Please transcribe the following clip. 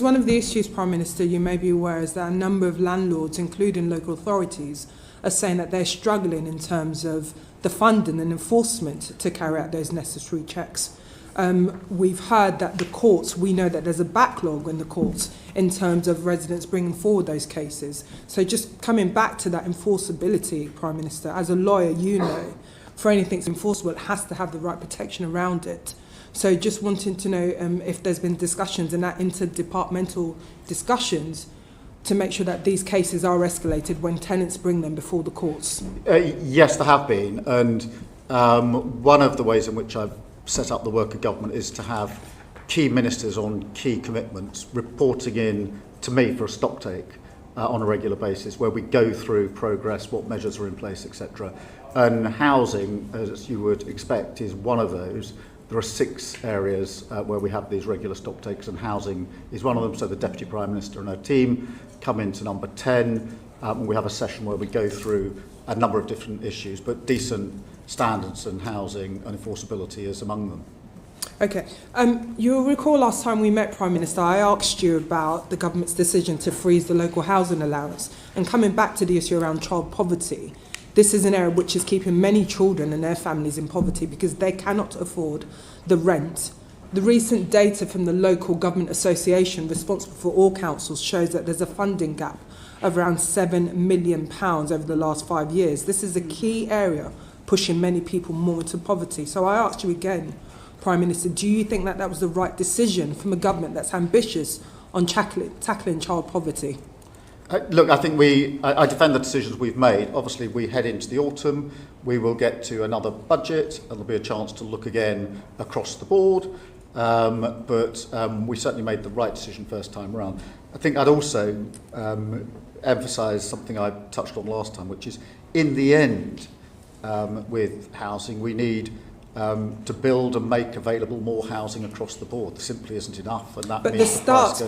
One of the issues, Prime Minister, you may be aware is that a number of landlords, including local authorities, are saying that they're struggling in terms of the funding and enforcement to carry out those necessary checks. We've heard that the courts, we know that there's a backlog in the courts in terms of residents bringing forward those cases. So just coming back to that enforceability, Prime Minister, as a lawyer, you know, for anything enforceable, it has to have the right protection around it. So just wanting to know if there's been discussions and that interdepartmental discussions to make sure that these cases are escalated when tenants bring them before the courts. Yes, there have been. And one of the ways in which I've set up the work of government is to have key ministers on key commitments reporting in to me for a stocktake on a regular basis, where we go through progress, what measures are in place, etc. And housing, as you would expect, is one of those. There are 6 areas where we have these regular stocktakes, and housing is one of them. So the Deputy Prime Minister and her team come into number 10. And we have a session where we go through a number of different issues, but decent standards and housing and enforceability is among them. Okay. You'll recall last time we met, Prime Minister, I asked you about the government's decision to freeze the local housing allowance. And coming back to the issue around child poverty, this is an area which is keeping many children and their families in poverty because they cannot afford the rent. The recent data from the local government association responsible for all councils shows that there's a funding gap of around £7 million over the last 5 years. This is a key area pushing many people more into poverty. So I asked you again, Prime Minister, do you think that that was the right decision from a government that's ambitious on tackling child poverty? Look, I think I defend the decisions we've made. Obviously, we head into the autumn. We will get to another budget, and there'll be a chance to look again across the board. But we certainly made the right decision first time around. I think I'd also emphasise something I touched on last time, which is, in the end, with housing, we need to build and make available more housing across the board. There simply isn't enough, and that means the price goes